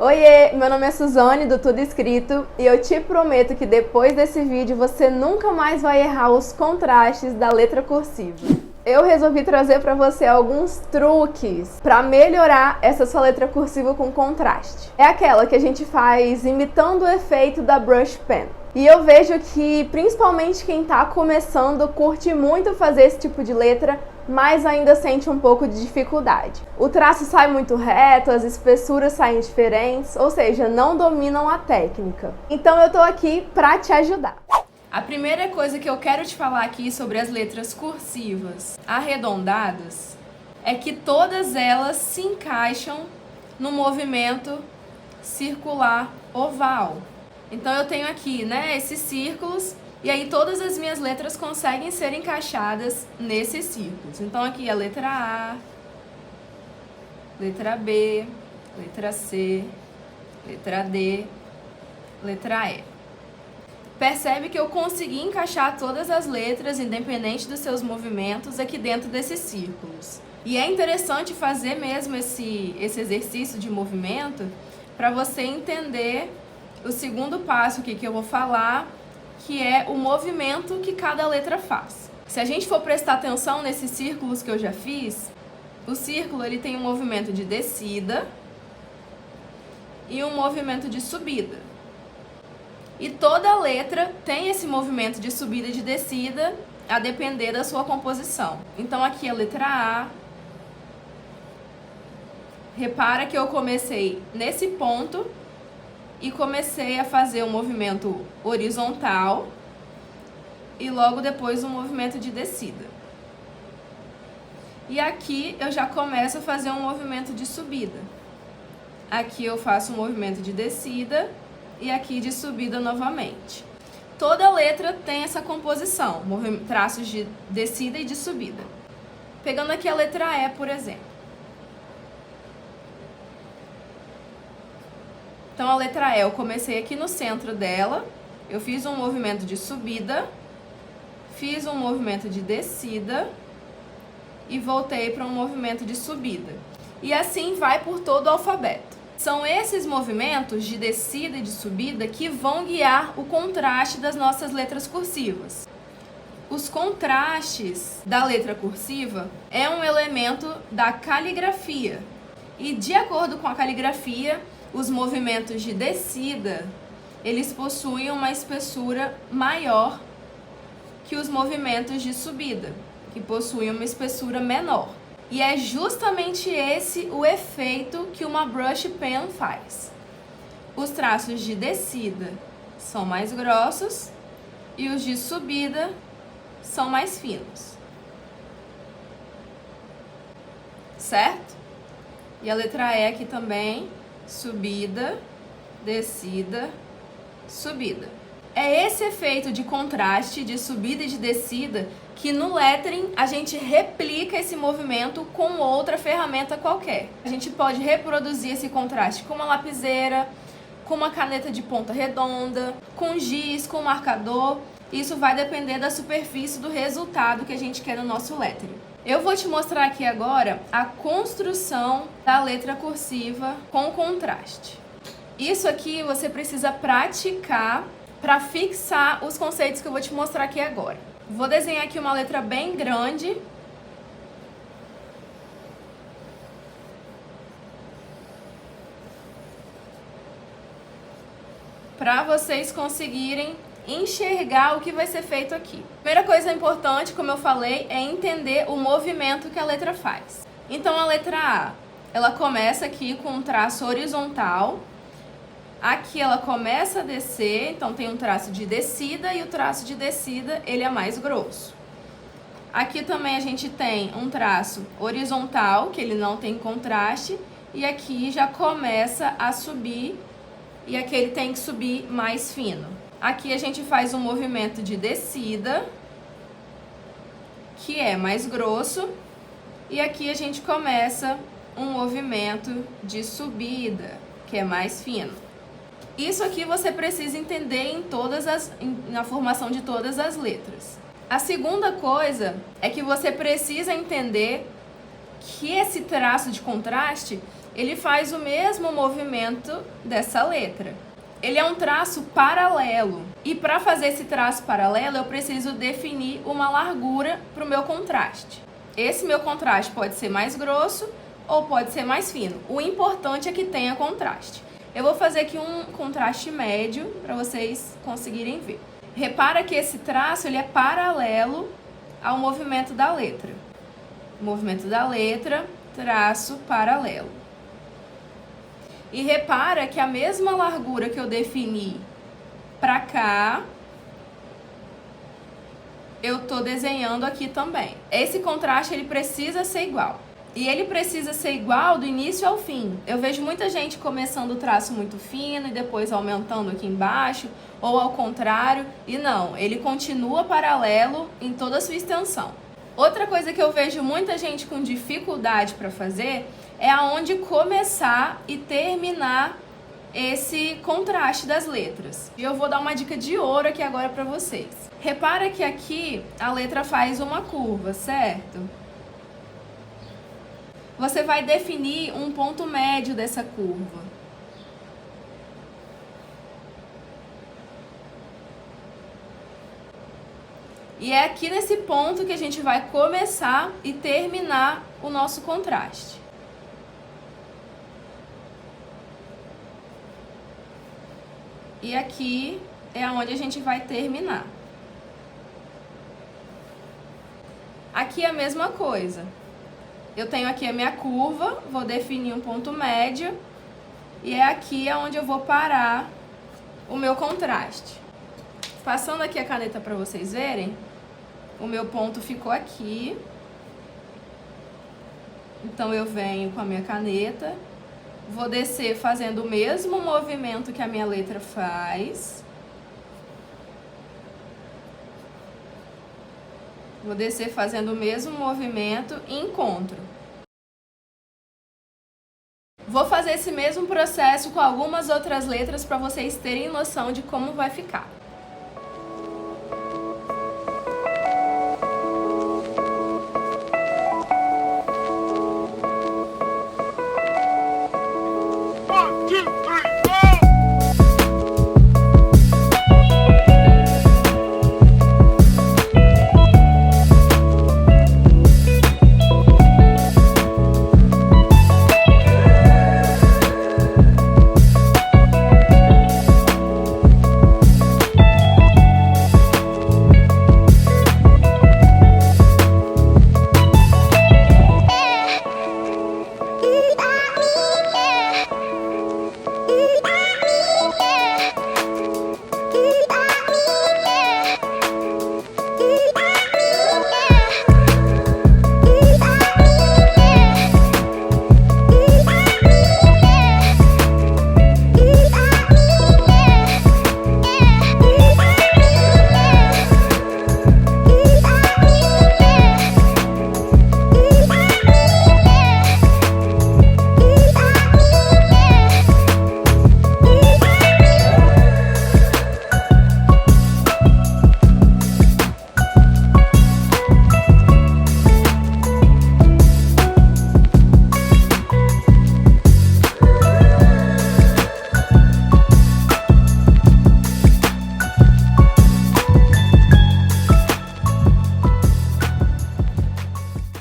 Oiê, meu nome é Suzane do Tudo Escrito e eu te prometo que depois desse vídeo você nunca mais vai errar os contrastes da letra cursiva. Eu resolvi trazer para você alguns truques para melhorar essa sua letra cursiva com contraste. É aquela que a gente faz imitando o efeito da brush pen. E eu vejo que principalmente quem está começando curte muito fazer esse tipo de letra, mas ainda sente um pouco de dificuldade. O traço sai muito reto, as espessuras saem diferentes, ou seja, não dominam a técnica. Então eu tô aqui para te ajudar. A primeira coisa que eu quero te falar aqui sobre as letras cursivas arredondadas é que todas elas se encaixam no movimento circular oval. Então eu tenho aqui, esses círculos, e aí todas as minhas letras conseguem ser encaixadas nesses círculos. Então aqui a letra A, letra B, letra C, letra D, letra E. Percebe que eu consegui encaixar todas as letras, independente dos seus movimentos, aqui dentro desses círculos. E é interessante fazer mesmo esse exercício de movimento para você entender o segundo passo aqui que eu vou falar, que é o movimento que cada letra faz. Se a gente for prestar atenção nesses círculos que eu já fiz, o círculo ele tem um movimento de descida e um movimento de subida. E toda letra tem esse movimento de subida e de descida a depender da sua composição. Então aqui a letra A. Repara que eu comecei nesse ponto e comecei a fazer um movimento horizontal e logo depois um movimento de descida. E aqui eu já começo a fazer um movimento de subida. Aqui eu faço um movimento de descida e aqui de subida novamente. Toda letra tem essa composição, traços de descida e de subida. Pegando aqui a letra E, por exemplo. Então a letra E, eu comecei aqui no centro dela, eu fiz um movimento de subida, fiz um movimento de descida e voltei para um movimento de subida. E assim vai por todo o alfabeto. São esses movimentos de descida e de subida que vão guiar o contraste das nossas letras cursivas. Os contrastes da letra cursiva é um elemento da caligrafia. E de acordo com a caligrafia, os movimentos de descida, eles possuem uma espessura maior que os movimentos de subida, que possuem uma espessura menor. E é justamente esse o efeito que uma brush pen faz. Os traços de descida são mais grossos e os de subida são mais finos. Certo? E a letra E aqui também, subida, descida, subida. É esse efeito de contraste, de subida e de descida, que no lettering a gente replica esse movimento com outra ferramenta qualquer. A gente pode reproduzir esse contraste com uma lapiseira, com uma caneta de ponta redonda, com giz, com marcador. Isso vai depender da superfície do resultado que a gente quer no nosso lettering. Eu vou te mostrar aqui agora a construção da letra cursiva com contraste. Isso aqui você precisa praticar para fixar os conceitos que eu vou te mostrar aqui agora. Vou desenhar aqui uma letra bem grande. Para vocês conseguirem enxergar o que vai ser feito aqui. Primeira coisa importante, como eu falei, é entender o movimento que a letra faz. Então a letra A, ela começa aqui com um traço horizontal. Aqui ela começa a descer, então tem um traço de descida e o traço de descida ele é mais grosso. Aqui também a gente tem um traço horizontal, que ele não tem contraste, e aqui já começa a subir, e aqui ele tem que subir mais fino. Aqui a gente faz um movimento de descida, que é mais grosso, e aqui a gente começa um movimento de subida, que é mais fino. Isso aqui você precisa entender na formação de todas as letras. A segunda coisa é que você precisa entender que esse traço de contraste ele faz o mesmo movimento dessa letra. Ele é um traço paralelo. E para fazer esse traço paralelo, eu preciso definir uma largura para o meu contraste. Esse meu contraste pode ser mais grosso ou pode ser mais fino. O importante é que tenha contraste. Eu vou fazer aqui um contraste médio para vocês conseguirem ver. Repara que esse traço ele é paralelo ao movimento da letra. Movimento da letra, traço paralelo. E repara que a mesma largura que eu defini para cá, eu tô desenhando aqui também. Esse contraste ele precisa ser igual. E ele precisa ser igual do início ao fim. Eu vejo muita gente começando o traço muito fino e depois aumentando aqui embaixo, ou ao contrário, e não, ele continua paralelo em toda a sua extensão. Outra coisa que eu vejo muita gente com dificuldade para fazer é aonde começar e terminar esse contraste das letras. E eu vou dar uma dica de ouro aqui agora para vocês. Repara que aqui a letra faz uma curva, certo? Você vai definir um ponto médio dessa curva. E é aqui nesse ponto que a gente vai começar e terminar o nosso contraste. E aqui é onde a gente vai terminar. Aqui é a mesma coisa. Eu tenho aqui a minha curva, vou definir um ponto médio e é aqui onde eu vou parar o meu contraste. Passando aqui a caneta para vocês verem, o meu ponto ficou aqui. Então eu venho com a minha caneta, vou descer fazendo o mesmo movimento que a minha letra faz. Vou descer fazendo o mesmo movimento e encontro. Vou fazer esse mesmo processo com algumas outras letras para vocês terem noção de como vai ficar.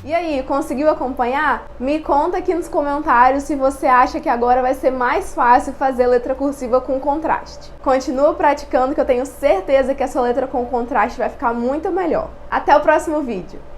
E aí, conseguiu acompanhar? Me conta aqui nos comentários se você acha que agora vai ser mais fácil fazer letra cursiva com contraste. Continua praticando que eu tenho certeza que a sua letra com contraste vai ficar muito melhor. Até o próximo vídeo!